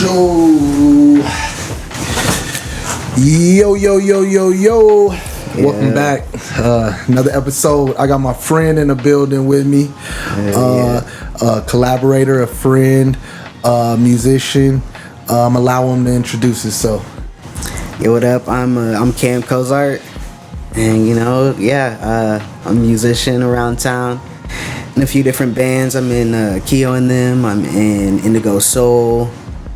show. Yo. Yeah. Welcome back. Another episode. I got my friend in the building with me. A collaborator, a friend, musician. Allow him to introduce himself. Yo, what up? I'm Kam Kozart, and I'm a musician around town in a few different bands. I'm in Keo and them. I'm in Indigo Soul,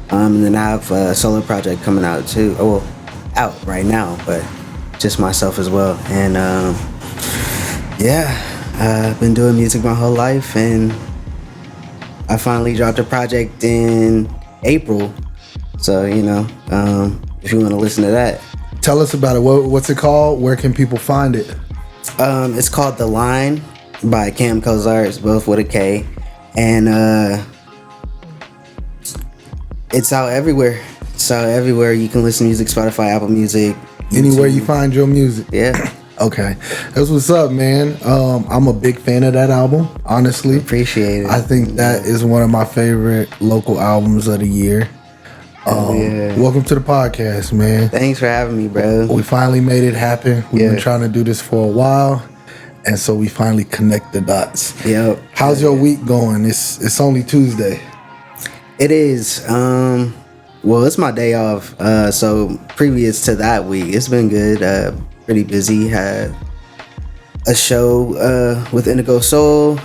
and then I have a solo project coming out too. Oh, well, out right now, but just myself as well. And I've been doing music my whole life, and I finally dropped a project in April. So if you want to listen to that, tell us about it. What's it called? Where can people find it? It's called The Line by Kam Kozart. It's both with a K, and it's out everywhere. You can listen to music, Spotify, Apple Music, YouTube. Anywhere you find your music. Yeah. Okay, that's what's up, man. I'm a big fan of that album, honestly. Appreciate it. I think that is one of my favorite local albums of the year. Welcome to the podcast, man. Thanks for having me, bro. We finally made it happen. We've been trying to do this for a while, and so we finally connect the dots. Yep. How's your week going? It's only Tuesday. It is. Well, it's my day off. So previous to that week, it's been good. Pretty busy. Had a show with Indigo Soul.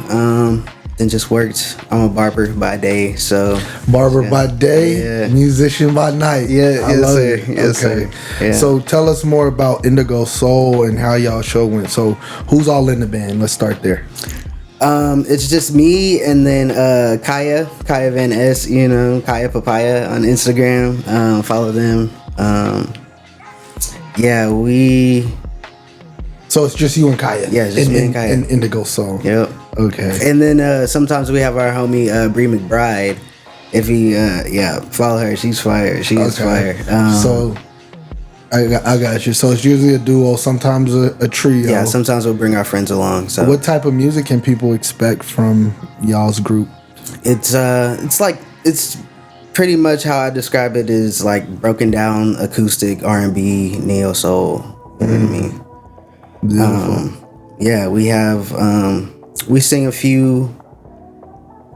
Then just worked. I'm a barber by day, so barber by day, musician by night. I love it. Yes, sir. Yeah. So tell us more about Indigo Soul and how y'all show went. So who's all in the band? Let's start there. It's just me and then Kaya Van S. Kaya Papaya on Instagram. Follow them. So it's just you and Kaya. Yeah, just me and Kaya. And Indigo Soul. Yep. Okay. And then sometimes we have our homie Bree McBride. If you follow her, she's fire. She is fire. So I got you. So it's usually a duo, sometimes a trio. Yeah, sometimes we'll bring our friends along. So what type of music can people expect from y'all's group? It's pretty much how I describe it is like broken down acoustic R&B, neo soul. You know what I mean? Beautiful. We have we sing a few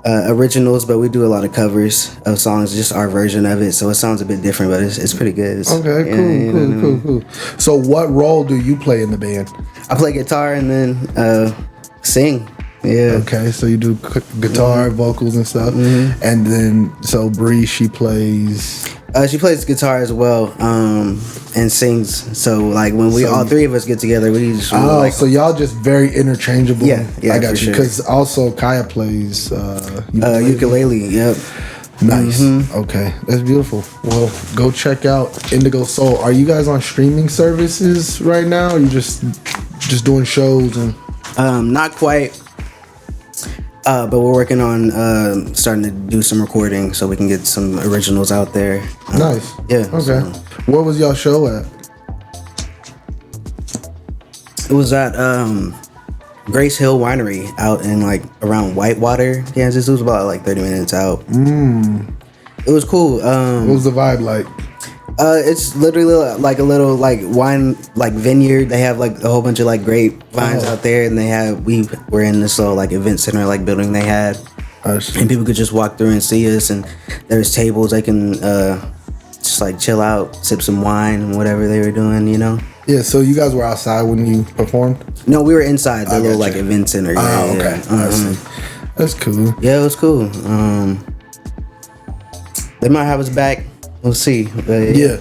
originals, but we do a lot of covers of songs, just our version of it, so it sounds a bit different, but it's pretty good. Cool. So what role do you play in the band? I play guitar and then sing. Yeah. Okay, so you do guitar, vocals and stuff. And then so Bree, she plays guitar as well, and sings. So like when all three of us get together, we just so y'all just very interchangeable. Yeah, I got you. Because also Kaya plays ukulele. Yep. Nice. Okay, that's beautiful. Well, go check out Indigo Soul. Are you guys on streaming services right now? Or are you just doing shows and? Not quite. But we're working on starting to do some recording so we can get some originals out there. Nice. Yeah. Okay. So. Where was y'all show at? It was at Grace Hill Winery out in like around Whitewater, Kansas. It was about like 30 minutes out. It was cool. What was the vibe like? It's literally like a little like wine like vineyard. They have like a whole bunch of like grapevines out there, and we were in this little like event center like building they had, and people could just walk through and see us. And there's tables they can just like chill out, sip some wine and whatever they were doing, Yeah. So you guys were outside when you performed? No, we were inside the little like event center. Oh, okay. I see. That's cool. Yeah, it was cool. They might have us back. We'll see. But yeah.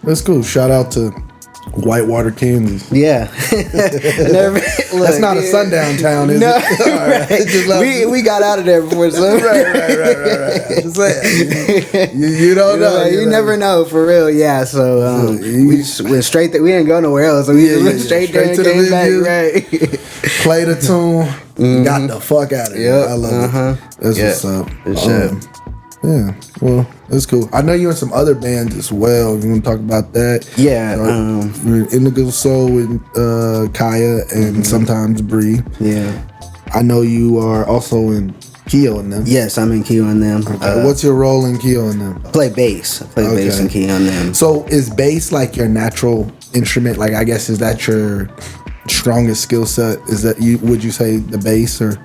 That's cool. Shout out to Whitewater, Kansas. Yeah. That's not a sundown town, is it? Right. We got out of there before sundown. Right. Just saying. You don't know. You never know, for real. Yeah. So we just went straight there. We didn't go nowhere else. So we just went straight there and came back. Right. Played a tune. Got the fuck out of there. I love it. That's what's up. For sure. Yeah, well, that's cool. I know you're in some other bands as well. You want to talk about that? Yeah. You're in Indigo Soul with Kaya and sometimes Bree. Yeah. I know you are also in Keo and them. Yes, I'm in Keo and them. Okay. What's your role in Keo and them? Play bass. I play bass in Keo and them. So is bass like your natural instrument? Like, I guess, is that your strongest skill set? Is that you? Would you say the bass, or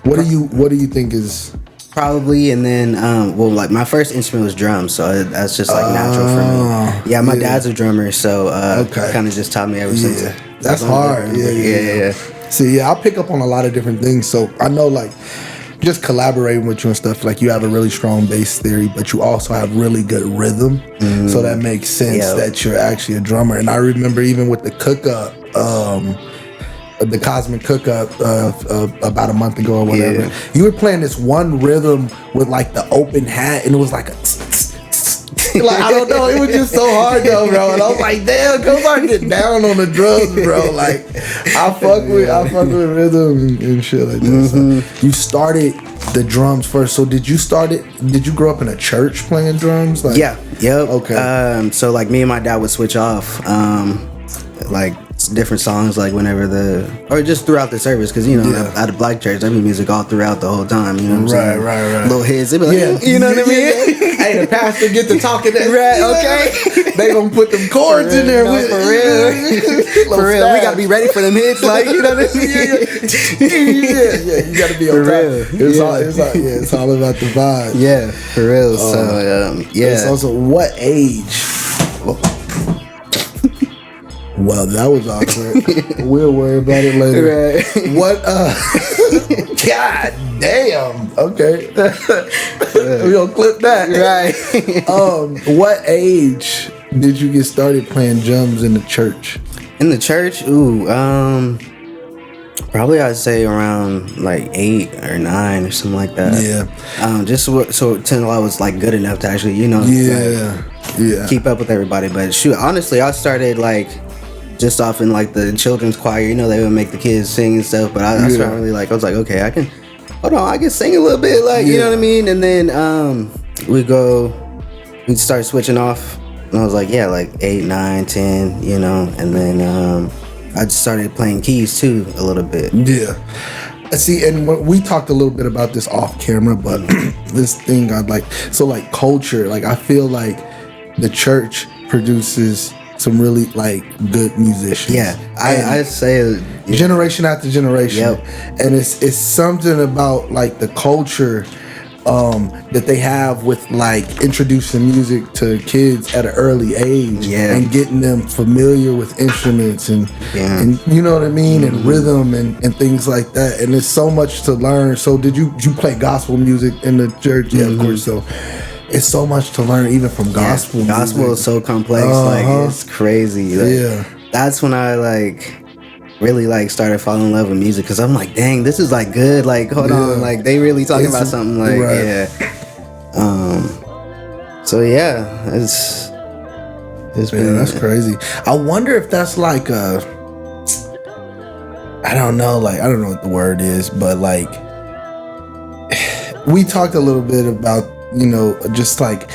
what do you think is? Probably, and then well, like my first instrument was drums, so that's just like natural for me. Yeah, my dad's a drummer, so kind of just taught me ever since. That's hard. Yeah. See, I'll pick up on a lot of different things, so I know, like, just collaborating with you and stuff, like, you have a really strong bass theory, but you also have really good rhythm, so that makes sense that you're actually a drummer. And I remember even with the cook-up, the Cosmic Cook-Up about a month ago or whatever, you were playing this one rhythm with like the open hat, and it was like a like, I don't know, it was just so hard though, bro. And I was like, damn, Kozart get down on the drums, bro. Like, I fuck with rhythm and shit like that. So you started the drums first. So did you grow up in a church playing drums? Like, yep. Okay. So like me and my dad would switch off like different songs, like whenever or just throughout the service, because at a black church, there'd be music all throughout the whole time. You know what I'm saying? Right. Little hits, they'd be like, you know what I mean? Hey, the pastor get to talking that. Right? Okay. They gonna put them chords in there with for real. For real, we gotta be ready for them hits, like, you know what I mean? Yeah, you gotta be on top. It's all about the vibe. Yeah, for real. So It's also what age. Well, that was awkward. We'll worry about it later. Right. What? God damn. Okay. We gonna clip that. Right. What age did you get started playing drums in the church? In the church? Probably I'd say around like 8 or 9 or something like that. Yeah. Just so until I was like good enough to actually, keep up with everybody. But shoot, honestly, I started like just off in like the children's choir. They would make the kids sing and stuff. But I started really like, I was like, okay, I can sing a little bit, like, you know what I mean? And then we'd start switching off. And I was like, yeah, like 8, 9, 10, and then I just started playing keys too a little bit. Yeah. See, and we talked a little bit about this off camera, but this thing like culture, like I feel like the church produces some really like good musicians. Yeah, I say generation after generation. And it's something about like the culture that they have with like introducing music to kids at an early age and getting them familiar with instruments and you know what I mean, and rhythm and things like that. And there's so much to learn. So did you play gospel music in the church? Yeah, of course. So it's so much to learn even from gospel music. Gospel is so complex, like it's crazy. Like, that's when I like really like started falling in love with music, because I'm like, dang, this is like good, like hold on, like they really talking about something, like so it's been, that's crazy. I wonder if that's like I don't know what the word is, but like we talked a little bit about just like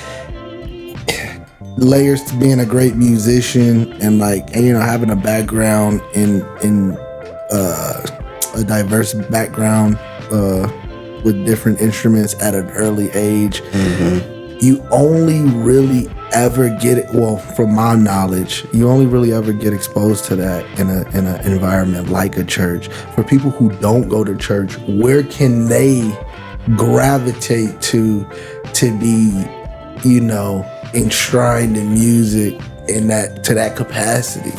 layers to being a great musician, and like, and having a background in a diverse background with different instruments at an early age. You only really ever get it, well, from my knowledge, you only really ever get exposed to that in an environment like a church. For people who don't go to church, where can they gravitate to be enshrined in music in that capacity?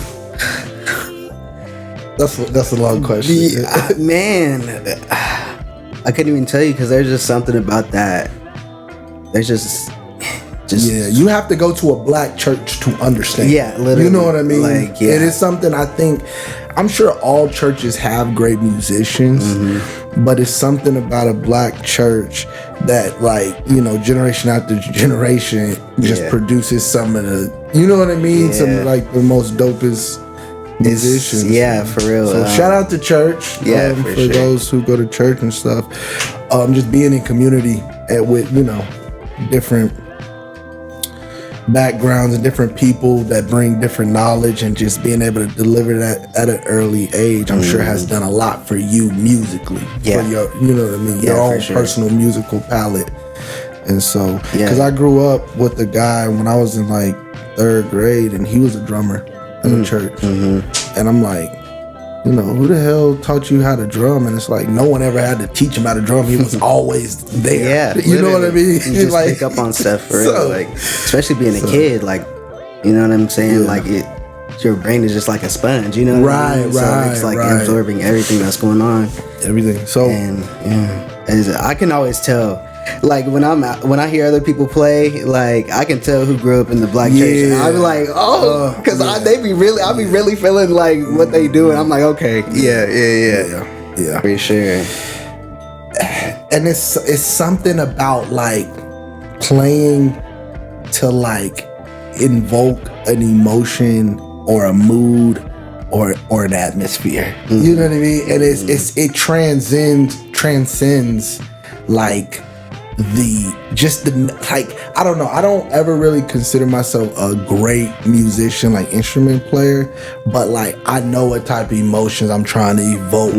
That's a long question. Man, I couldn't even tell you, because there's just something about that. There's just you have to go to a black church to understand. Yeah, literally. You know what I mean? Like, it is something I'm sure all churches have great musicians, but it's something about a black church that, like, generation after generation just produces some of the, you know what I mean? Some of like the most dopest musicians. Yeah, for real. So shout out to church. For sure. Those who go to church and stuff. Just being in community with different backgrounds and different people that bring different knowledge, and just being able to deliver that at an early age, I'm sure has done a lot for you musically. Yeah. For your, you know what I mean? Yeah, your own sure. personal musical palette. And so, Yeah. because I grew up with a guy when I was in like 3rd grade, and he was a drummer in the church. And I'm like, you know, who the hell taught you how to drum? And it's like, no one ever had to teach him how to drum. He was always there. Yeah, You know what I mean? You just Like, pick up on stuff for so- real, like especially being a kid, like, you know what I'm saying? Like your brain is just like a sponge, you know what I mean? So it's like absorbing everything that's going on. Everything. So, And I can always tell. Like when I hear other people play, like I can tell who grew up in the black church. And I be like, oh, because I be really feeling like what they do, and I'm like, okay, yeah, for sure. and it's something about like playing to like invoke an emotion or a mood or an atmosphere. You know what I mean? And it transcends like I don't know. I don't ever really consider myself a great musician, like instrument player, but like I know what type of emotions I'm trying to evoke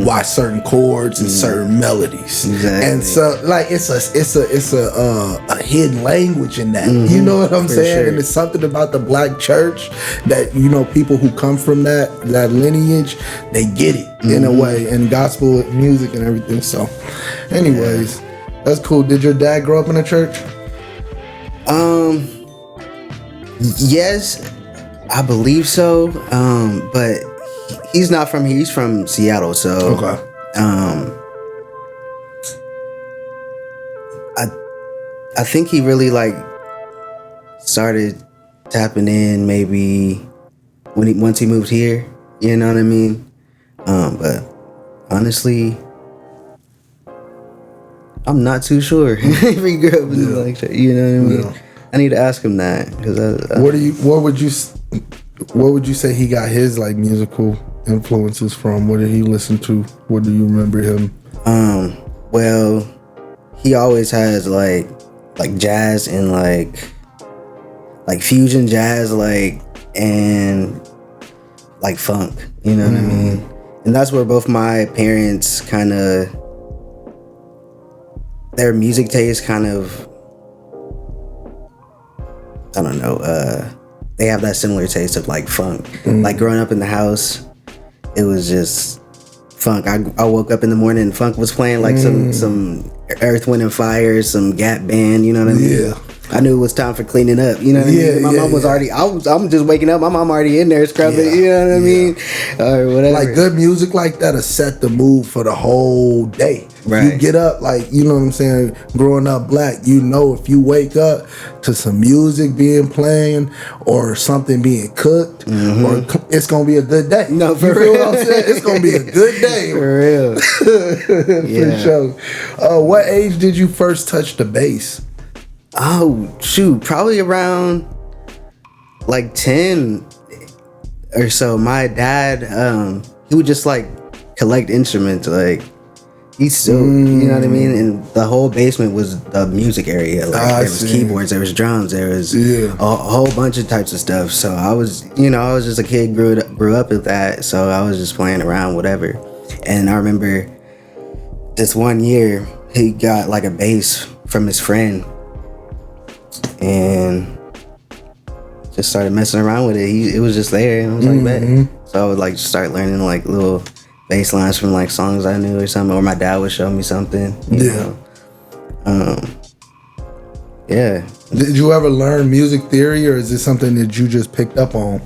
by certain chords and certain melodies. Exactly. And so like it's a hidden language in that. You know what I'm saying? sure. And it's something about the black church that, you know, people who come from that lineage, they get it in a way, and gospel music and everything. So anyways, that's cool. Did your dad grow up in a church? Yes, I believe so. But he's not from here. He's from Seattle. So Okay. I think he really like started tapping in maybe once he moved here. You know what I mean? But honestly, I'm not too sure if he grew up in like that. You know what I mean? Yeah. I need to ask him that because What would you say he got his like musical influences from? What did he listen to? What do you remember him? Well, he always has like jazz and like fusion jazz, like, and like funk, you know what I mean? And that's where both my parents kind of, their music taste kind of, I don't know, they have that similar taste of like funk. Like growing up in the house, it was just funk. I woke up in the morning and funk was playing, like some Earth, Wind and Fire, some Gap Band, you know what I mean? Yeah. I knew it was time for cleaning up, you know what I mean? My mom was already, I'm just waking up, my mom already in there scrubbing, you know what I mean? Or whatever. Like good music like that'll set the mood for the whole day. Right. You get up, like, you know what I'm saying? Growing up black, you know, if you wake up to some music being playing or something being cooked, or it's gonna be a good day. No, for you feel real. what I'm saying? It's gonna be a good day. For real. For sure. What age did you first touch the bass? Oh, shoot. Probably around like 10 or so. My dad, he would just like collect instruments. Like, he's still, you know what I mean? And the whole basement was the music area. Like, there was keyboards, there was drums, there was a whole bunch of types of stuff. So I was just a kid, grew up with that. So I was just playing around, whatever. And I remember this one year, he got like a bass from his friend. And just started messing around with it. It was just there, and I was like, bet. So I would like start learning like little bass lines from like songs I knew or something, or my dad would show me something. You know? Yeah. Did you ever learn music theory, or is this something that you just picked up on?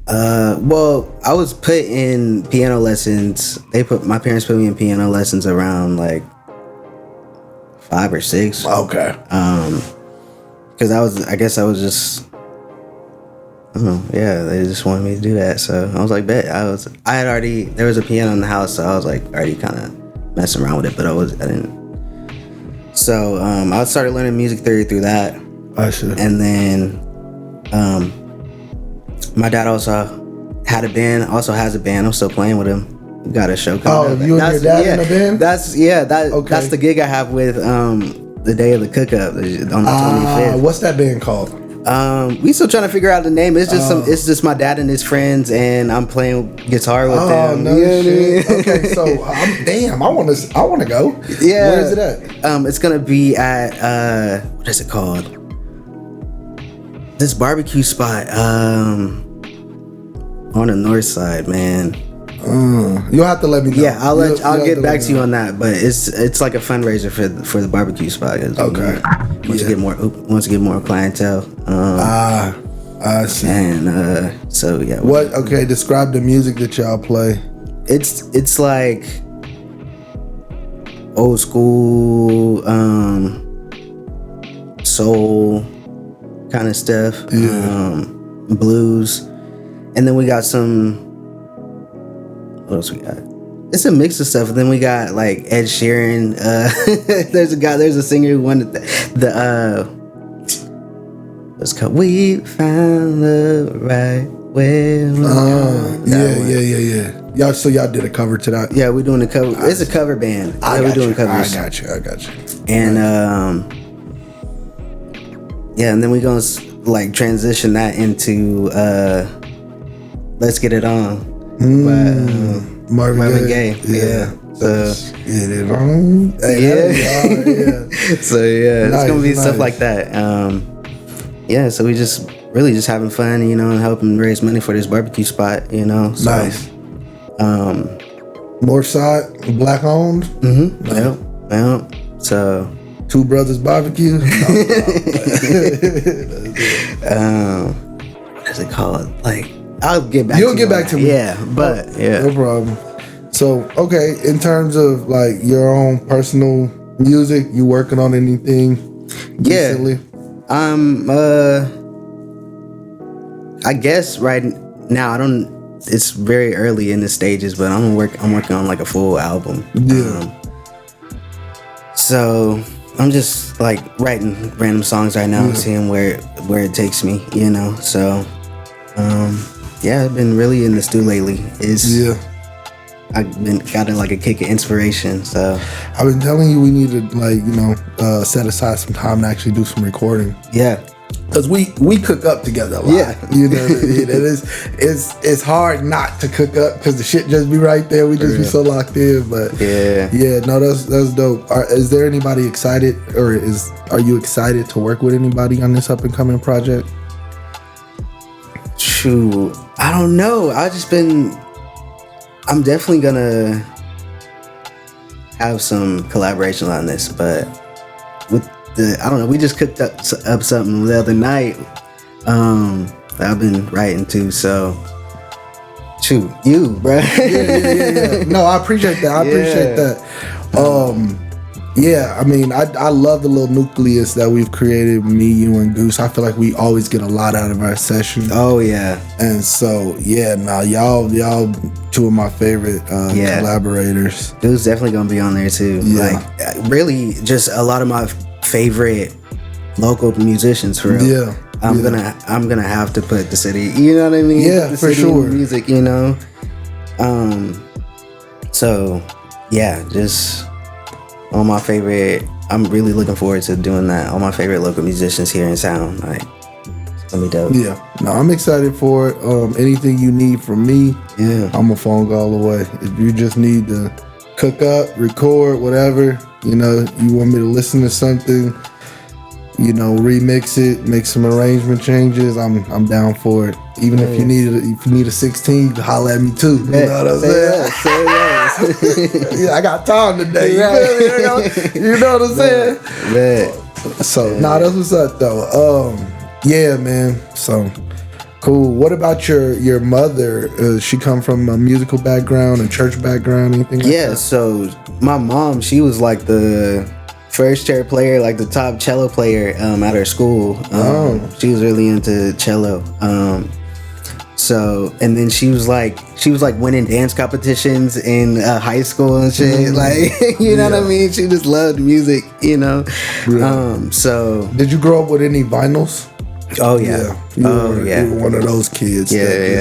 Well, I was put in piano lessons. My parents put me in piano lessons around like 5 or 6. Okay. Because I guess I was just, I don't know, yeah, they just wanted me to do that. So I was like, bet. There was a piano in the house, so I was like already kind of messing around with it, but I didn't. So I started learning music theory through that. I see. And then my dad also had a band, also has a band. I'm still playing with him. We got a show coming up. You and your dad in a band? That's the gig I have with the day of the cook up on the 25th. What's that band called? We still trying to figure out the name. It's just it's just my dad and his friends, and I'm playing guitar with them. No shit. Okay, so I want to go. Yeah. Where is it at? It's gonna be at what is it called? This barbecue spot on the north side, man. You'll have to let me know. Yeah, I'll get back to you on that. But it's like a fundraiser for the barbecue spot. Okay. Once you get more clientele. I see. And so yeah. What? Okay, describe the music that y'all play. It's like old school soul kind of stuff. Yeah. Blues, and then we got some. What else we got? It's a mix of stuff. And then we got like Ed Sheeran. There's a singer who won the what's it called? We found the right way. Yeah. Y'all did a cover to that. Yeah, we're doing a cover. It's a cover band. We're doing covers. I got you. And and then we're gonna like transition that into Let's Get It On. Marvin Gaye. Yeah. So get it on. Yeah. So yeah, it's gonna be stuff like that. So we just having fun, and helping raise money for this barbecue spot, So, nice. North side, black owned. Mm-hmm. Yep. So Two Brothers Barbecue. What is it called? Like, I'll get back. You'll get back to me. Yeah, but yeah, no problem. So, okay, in terms of like your own personal music, you working on anything recently? I guess right now it's very early in the stages, but I'm working on like a full album. Yeah. So I'm just like writing random songs right now, seeing where it takes me, So I've been really in the stew lately. I've been got like a kick of inspiration. So I've been telling you we need to set aside some time to actually do some recording. Yeah. Because we cook up together a lot. Yeah. It's hard not to cook up because the shit just be right there. We just be so locked in. But that's dope. Is there anybody excited, or are you excited to work with anybody on this up and coming project? Shoot, I don't know. I'm definitely gonna have some collaborations on this, but I don't know. We just cooked up something the other night that I've been writing to. So, shoot, you, bro. Yeah. No, I appreciate that. I appreciate that. I mean, I love the little nucleus that we've created, me, you, and Goose. I feel like we always get a lot out of our session. Oh yeah. And so y'all two of my favorite collaborators. Goose definitely gonna be on there too. Yeah. Like really, just a lot of my favorite local musicians for real. Yeah. I'm gonna have to put the city. You know what I mean? Yeah, for sure. Music, So yeah, just all my favorite. I'm really looking forward to doing that. All my favorite local musicians here in town. Like, it's gonna be dope. Yeah. No, I'm excited for it. Anything you need from me, I'm a phone call away. If you just need to cook up, record, whatever, you want me to listen to something, remix it, make some arrangement changes, I'm down for it. Even if you need a 16, you can holler at me too. You know what I'm saying? I got time today. You know what I'm saying? So that's what's up though. Man. So cool. What about your mother? She come from a musical background, a church background, anything like that? Yeah, so my mom, she was like the first chair player, like the top cello player at her school. She was really into cello. So, and then she was like winning dance competitions in high school and shit. Like, you know what I mean? She just loved music, Really? So, did you grow up with any vinyls? Oh yeah. You were one of those kids. They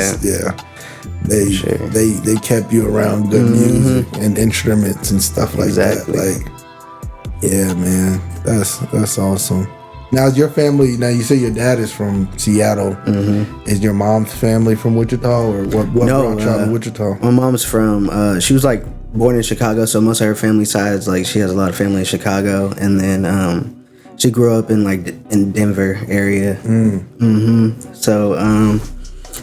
kept you around good music and instruments and stuff like that. Like, Yeah, man, that's awesome. Now, is your family? Now, you say your dad is from Seattle. Is your mom's family from Wichita, or what No, brought y'all to Wichita? my mom's from. She was like born in Chicago, so most of her family sides, like she has a lot of family in Chicago, and then she grew up in like in Denver area. So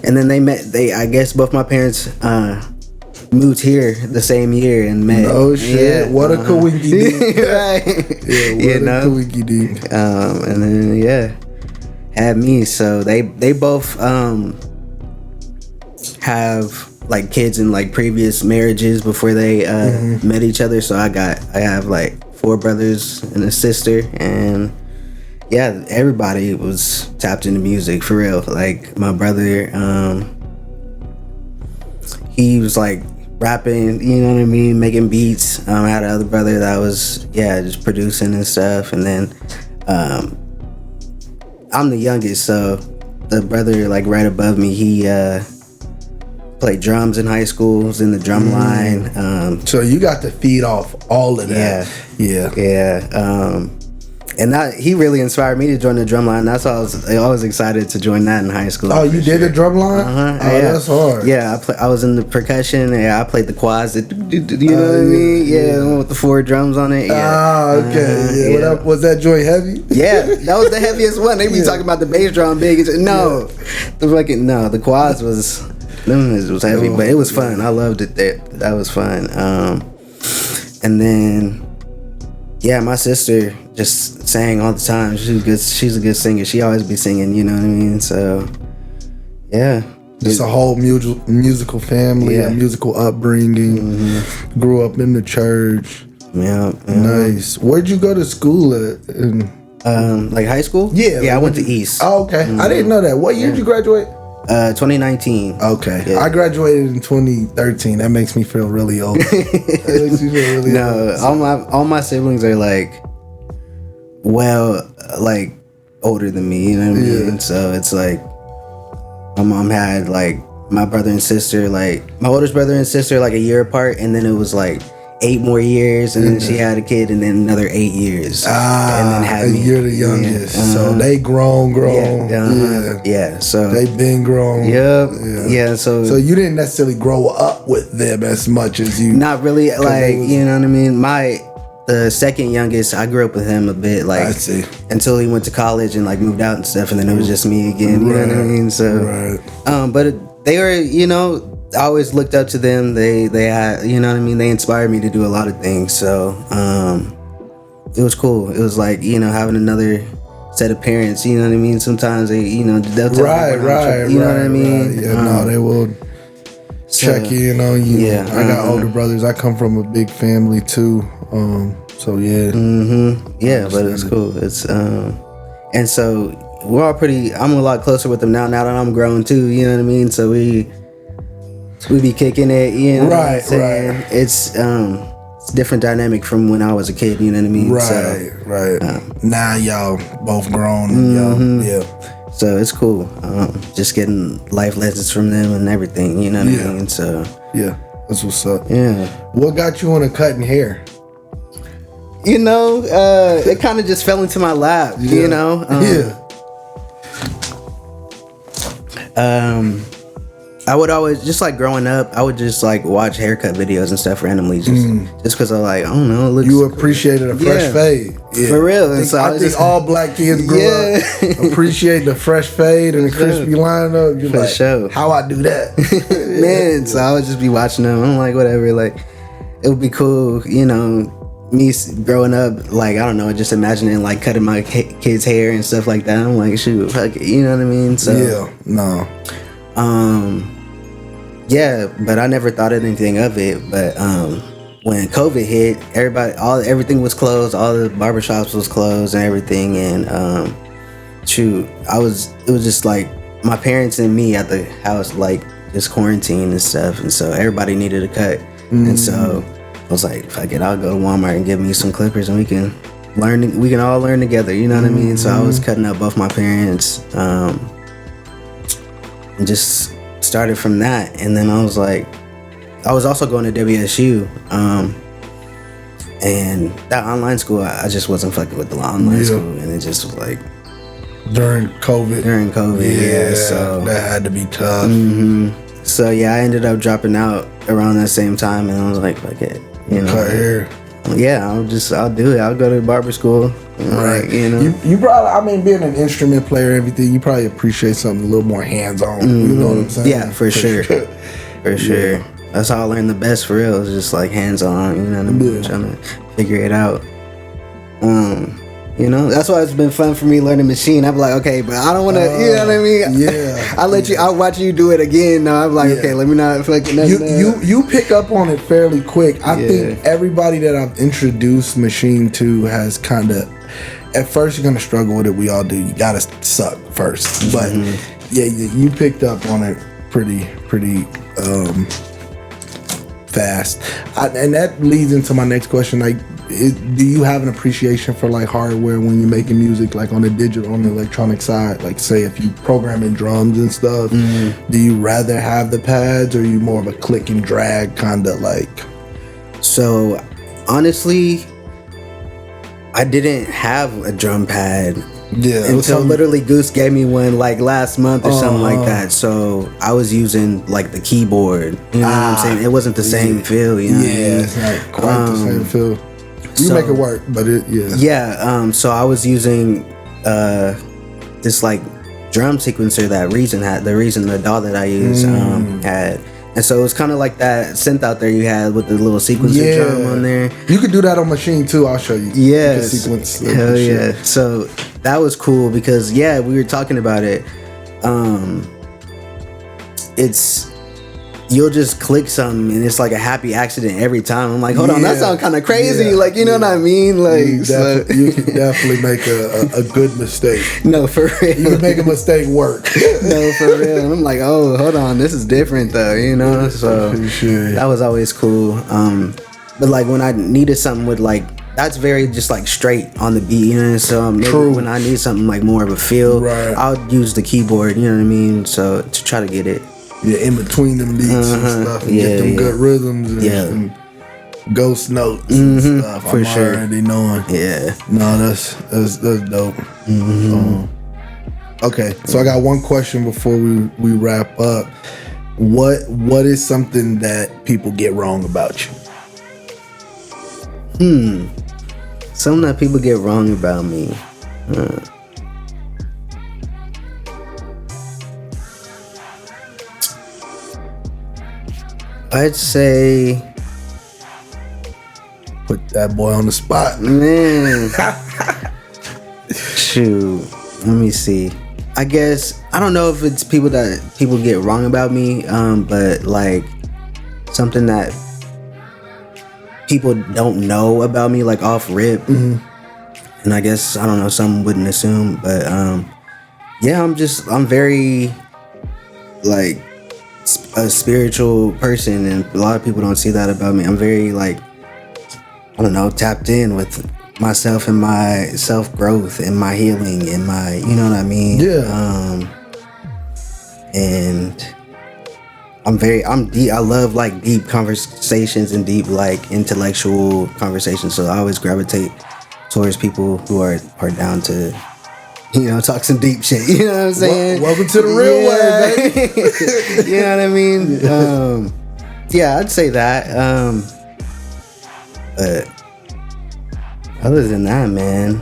and then they met. I guess both my parents moved here the same year and met. Oh shit! Yeah, What a coinky dink! right? Yeah, what a coinky dink. And then had me. So they both have like kids in like previous marriages before they met each other. So I have like 4 brothers and a sister, and yeah, everybody was tapped into music for real. Like my brother, he was like rapping, you know what I mean, making beats. I had another brother that was just producing and stuff, and then I'm the youngest, so the brother like right above me, he played drums in high school, was in the drum line. So you got to feed off all of that. Yeah. And he really inspired me to join the drum line. That's why I was excited to join that in high school. Oh, you did the drum line? Uh-huh. Oh, that's hard. Yeah, I was in the percussion. Yeah, I played the quads. You know what I mean? Yeah, the one with the 4 drums on it. Yeah. Ah, okay. Yeah. Was that joint heavy? Yeah, that was the heaviest one. They be talking about the bass drum big. No, the quads was heavy, but it was fun. I loved it. That was fun. And then my sister just sang all the time. She's a good singer. She always be singing, you know what I mean? So yeah, just a whole musical family, a musical upbringing. Grew up in the church. Yeah. Nice. Where'd you go to school at? Like high school? Yeah, I went to East. Oh, okay. I didn't know that. What year did you graduate? 2019. Okay. Yeah. I graduated in 2013. That makes me feel really old. That makes me feel really old. All my siblings are like older than me, you know what I mean? So it's like my mom had like my brother and sister, like my oldest brother and sister like a year apart, and then it was like 8 more years, and then she had a kid, and then another 8 years. And then had me. You're the youngest, so they grown. Yeah, so they've been grown. Yep. Yeah. So you didn't necessarily grow up with them as much as you. Not really, like you know what I mean. The second youngest, I grew up with him a bit, like I see. Until he went to college and like moved out and stuff, and then it was just me again. You know what I mean? So, but they were, I always looked up to them. They had, you know what I mean? They inspired me to do a lot of things. So, it was cool. It was like, having another set of parents, you know what I mean? Sometimes they'll tell right. You know what I mean? Yeah, they will check in on you. Yeah. I got older brothers. I come from a big family too. So yeah. Yeah, but it's cool. It's, and so we're all I'm a lot closer with them now that I'm grown too, you know what I mean? So we be kicking it, you know. Right. It's different dynamic from when I was a kid, you know what I mean? Right. Now y'all both grown. Yeah. So it's cool. Just getting life lessons from them and everything, you know what I mean? So yeah, that's what's up. Yeah. What got you into cutting hair? It kind of just fell into my lap, you know? I would always, just like growing up, I would just like watch haircut videos and stuff randomly, just because I like, I don't know, it looks. You appreciated a fresh fade, for real. And so I think all black kids grew up appreciate the fresh fade and the crispy lineup. You're for like, sure. How I do that, man? So I would just be watching them. I'm like, whatever. Like, it would be cool, me growing up, like, I don't know, just imagining like cutting my kids' hair and stuff like that. I'm like, shoot, fuck it, you know what I mean? So but I never thought anything of it. But when COVID hit, everything was closed, all the barbershops was closed and everything, and it was just like my parents and me at the house, like just quarantined and stuff, and so everybody needed a cut. And so I was like, fuck it, I'll go to Walmart and get me some clippers, and we can all learn together, you know what I mean? So I was cutting up both my parents, and just started from that. And then I was also going to WSU, And that online school, I just wasn't fucking with the online school, and it just was like during COVID. Yeah, so that had to be tough. So yeah, I ended up dropping out around that same time, and I was like, fuck it, you know. Cut hair. Yeah, I'll do it. I'll go to barber school. Right. Like, you know. You probably, I mean, being an instrument player and everything, you probably appreciate something a little more hands-on. You know what I'm saying? Yeah, for sure. For sure. That's how I learned the best, for real. It's just like hands-on, you know what I mean? Trying to figure it out. You know, that's why it's been fun for me learning machine. I'm like, okay, but I don't want to, you know what I mean? Yeah. I'll watch you do it again. No, I'm like, okay, let me not fucking. You pick up on it fairly quick. I think everybody that I've introduced machine to has kind of, at first you're gonna struggle with it. We all do. You gotta suck first, but you picked up on it pretty fast. And that leads into my next question. Like, do you have an appreciation for like hardware when you're making music, like on the digital, on the electronic side? Like, say if you programming drums and stuff, do you rather have the pads, or are you more of a click and drag kind of like? So honestly, I didn't have a drum pad until literally Goose gave me one like last month or something like that. So I was using like the keyboard. You know what I'm saying? It wasn't the same feel. You know what I mean? It's not quite the same feel. You make it work, but so I was using this like drum sequencer that Reason had. The DAW that I use had. And so it was kind of like that synth out there you had with the little sequencer drum on there. You could do that on machine too. I'll show you. Yes. You can sequence hell yeah. So that was cool because we were talking about it. You'll just click something and it's like a happy accident every time. I'm like, hold on, that sounds kind of crazy. Like, you know what I mean? Like, you can definitely make a good mistake. No, for real. You can make a mistake work. No, for real. And I'm like, oh, hold on, this is different though, you know? So that was always cool. But like when I needed something with like, that's very just like straight on the beat, you know? So maybe when I need something like more of a feel, I'll use the keyboard, you know what I mean? So to try to get it. Yeah, in between them beats and stuff, and get them good rhythms and ghost notes and stuff. For sure. Already knowing. Yeah. No, that's dope. Okay, so I got one question before we wrap up. What is something that people get wrong about you? Something that people get wrong about me. I'd say, put that boy on the spot, man. Shoot, let me see. I guess I don't know if it's people get wrong about me, but like something that people don't know about me, like off rip, and I guess I don't know, some wouldn't assume, but I'm very like a spiritual person, and a lot of people don't see that about me. I'm very like, I don't know, tapped in with myself and my self growth and my healing and my, you know what I mean? And I'm deep. I love like deep conversations and deep like intellectual conversations. So I always gravitate towards people who are down to, you know, talk some deep shit. You know what I'm saying? Welcome to the Reelwav, baby. You know what I mean? I'd say that. But other than that, man,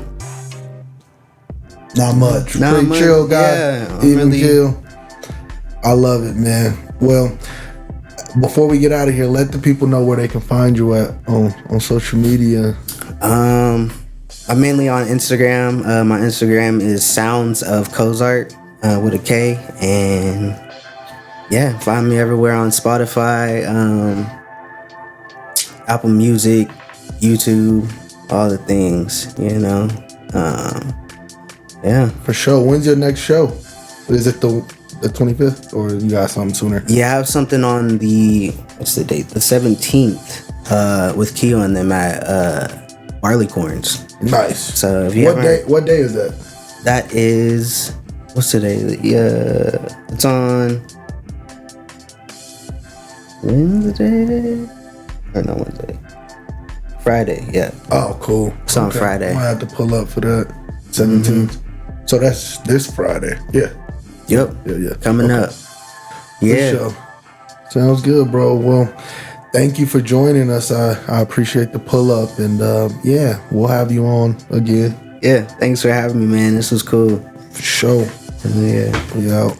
not much. Pretty chill guy. Yeah, even chill. I love it, man. Well, before we get out of here, let the people know where they can find you at on social media. I'm mainly on Instagram. My Instagram is Sounds of Kozart with a K, and find me everywhere on Spotify, Apple Music, YouTube, all the things, you know. For sure. When's your next show? Is it the 25th, or you got something sooner? Yeah, I have something on what's the date? The 17th, with Keo and them at Barleycorns. Nice. So if you what day is that? That is, what's today? Yeah, it's on Wednesday. Or not Wednesday. Friday, yeah. Oh, cool. It's on Friday. I might have to pull up for that. 17th. So that's this Friday. Yeah. Yep. Yeah. Coming up. Yeah. For sure. Sounds good, bro. Well, thank you for joining us. I appreciate the pull up, and yeah, we'll have you on again. Yeah. Thanks for having me, man. This was cool. For sure. Yeah. We out.